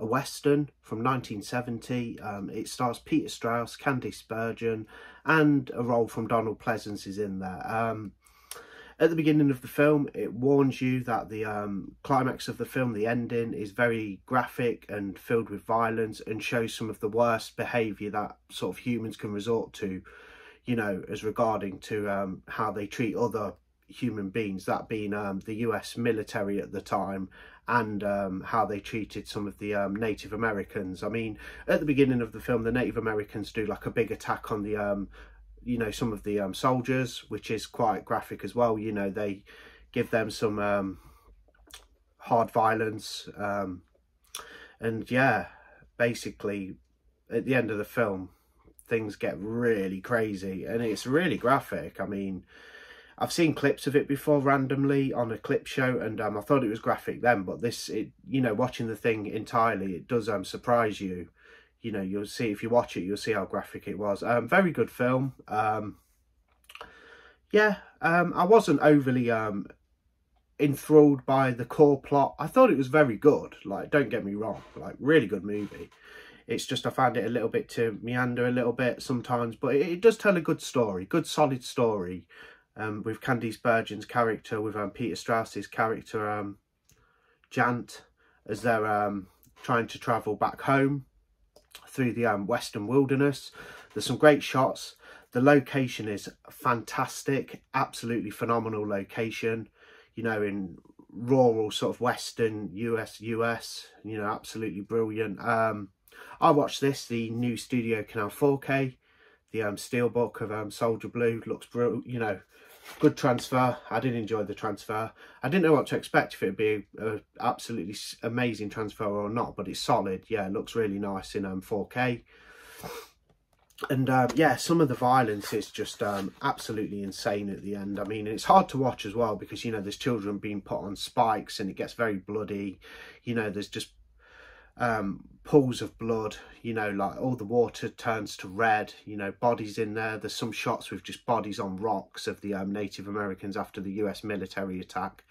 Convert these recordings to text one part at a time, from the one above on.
a Western from 1970. It stars Peter Strauss, Candice Bergen, and a role from Donald Pleasence is in there. At the beginning of the film, it warns you that the climax of the film, the ending, is very graphic and filled with violence and shows some of the worst behaviour that sort of humans can resort to, you know, as regarding to how they treat other human beings, that being the US military at the time, and how they treated some of the Native Americans. I mean, at the beginning of the film, the Native Americans do like a big attack on the you know, some of the soldiers, which is quite graphic as well. You know, they give them some hard violence, and yeah, basically at the end of the film things get really crazy and it's really graphic. I mean, I've seen clips of it before randomly on a clip show, and I thought it was graphic then, but this, you know, watching the thing entirely, it does surprise you. You know, you'll see, if you watch it, you'll see how graphic it was. Very good film. Yeah, I wasn't overly enthralled by the core plot. I thought it was very good. Like, don't get me wrong, like, really good movie. It's just I found it a little bit to meander a little bit sometimes, but it does tell a good story, good solid story, with Candice Bergen's character, with Peter Strauss's character, Jant, as they're trying to travel back home through the western wilderness. There's some great shots. The location is fantastic, absolutely phenomenal location, you know, in rural sort of western US, you know, absolutely brilliant. I watched this, the new Studio Canal 4K, the steelbook of Soldier Blue. Looks brilliant, you know, good transfer. I did enjoy the transfer. I didn't know what to expect, if it would be an absolutely amazing transfer or not, but it's solid. Yeah, it looks really nice in 4K. And yeah, some of the violence is just absolutely insane at the end. I mean, it's hard to watch as well because, you know, there's children being put on spikes and it gets very bloody. You know, there's just pools of blood, you know, like all the water turns to red, you know, bodies in there. There's some shots with just bodies on rocks of the Native Americans after the US military attack,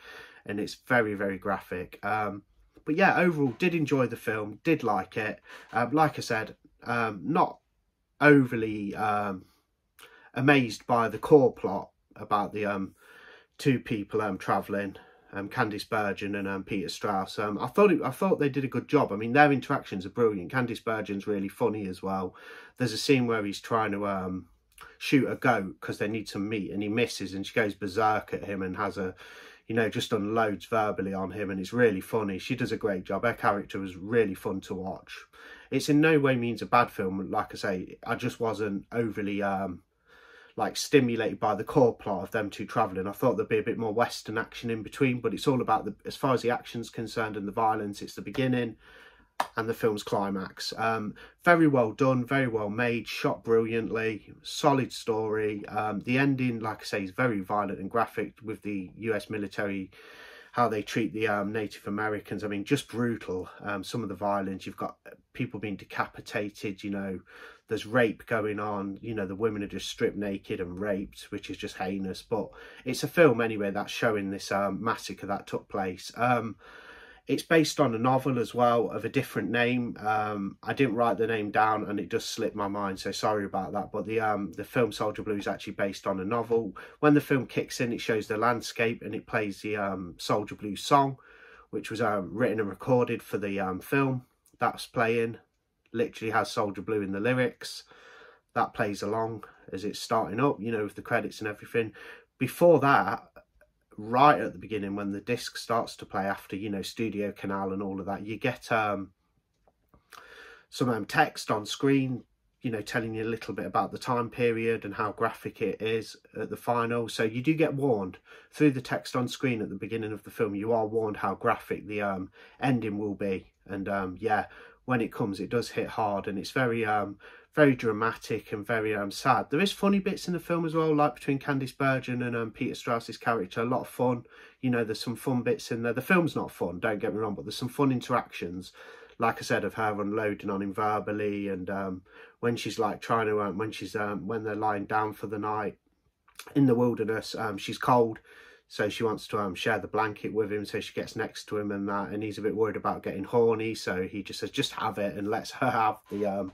and it's very, very graphic. But yeah, overall did enjoy the film, did like it. Like I said, not overly amazed by the core plot about the two people travelling, Candice Bergen and Peter Strauss. I thought they did a good job. I mean, their interactions are brilliant. Candice Bergen's really funny as well. There's a scene where he's trying to shoot a goat because they need some meat, and he misses, and she goes berserk at him and has a, you know, just unloads verbally on him, and it's really funny. She does a great job. Her character was really fun to watch. It's in no way means a bad film. Like I say, I just wasn't overly like stimulated by the core plot of them two travelling. I thought there'd be a bit more Western action in between, but it's all about the, as far as the action's concerned and the violence, it's the beginning and the film's climax. Very well done, very well made, shot brilliantly, solid story. The ending, like I say, is very violent and graphic with the US military, how they treat the Native Americans. I mean, just brutal. Some of the violence, you've got people being decapitated, you know, there's rape going on, you know, the women are just stripped naked and raped, which is just heinous. But it's a film anyway that's showing this massacre that took place. It's based on a novel as well of a different name. I didn't write the name down and it just slipped my mind, so sorry about that. But the film Soldier Blue is actually based on a novel. When the film kicks in, it shows the landscape and it plays the Soldier Blue song, which was written and recorded for the film. That's playing, literally has Soldier Blue in the lyrics. That plays along as it's starting up, you know, with the credits and everything. Before that, right at the beginning, when the disc starts to play after, you know, Studio Canal and all of that, you get some text on screen, you know, telling you a little bit about the time period and how graphic it is at the final. So you do get warned through the text on screen at the beginning of the film. You are warned how graphic the ending will be. And yeah, when it comes, it does hit hard, and it's very very dramatic and very sad. There is funny bits in the film as well, like between Candice Bergen and Peter Strauss's character. A lot of fun, you know, there's some fun bits in there. The film's not fun, don't get me wrong, but there's some fun interactions, like I said, of her unloading on him verbally, and when she's like trying to when they're lying down for the night in the wilderness, she's cold, So she wants to share the blanket with him, so she gets next to him and that, and he's a bit worried about getting horny, so he just says, just have it, and lets her have the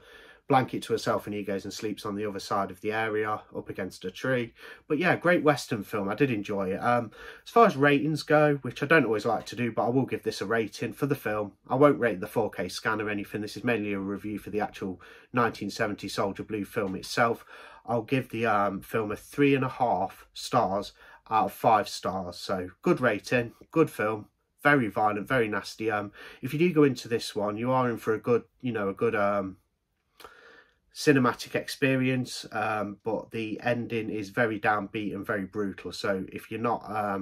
blanket to herself, and he goes and sleeps on the other side of the area up against a tree. But yeah, great Western film. I did enjoy it. As far as ratings go, which I don't always like to do, but I will give this a rating for the film. I won't rate the 4K scan or anything. This is mainly a review for the actual 1970 Soldier Blue film itself. I'll give the film a 3.5 stars out of 5 stars. So good rating, good film, very violent, very nasty. If you do go into this one, you are in for a good, cinematic experience, but the ending is very downbeat and very brutal. So if you're not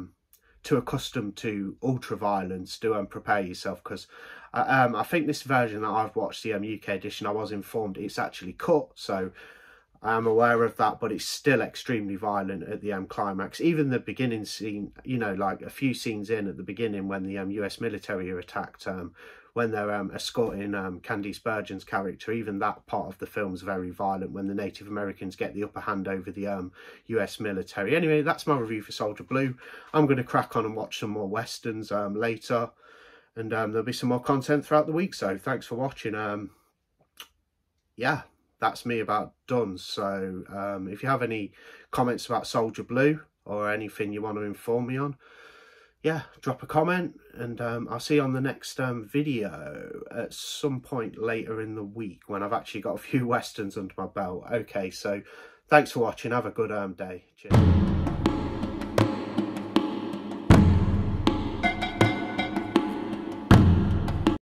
too accustomed to ultra violence, do prepare yourself, because I think this version that I've watched, the UK edition, I was informed it's actually cut, so I'm aware of that, but it's still extremely violent at the climax. Even the beginning scene, like a few scenes in at the beginning when the US military are attacked, when they're escorting Candice Bergen's character, even that part of the film's very violent when the Native Americans get the upper hand over the US military. Anyway, that's my review for Soldier Blue. I'm going to crack on and watch some more Westerns later, and there'll be some more content throughout the week, so thanks for watching. Yeah, that's me about done. So if you have any comments about Soldier Blue or anything you want to inform me on, yeah, drop a comment, and I'll see you on the next video at some point later in the week when I've actually got a few Westerns under my belt. Okay, so thanks for watching. Have a good day. Cheers.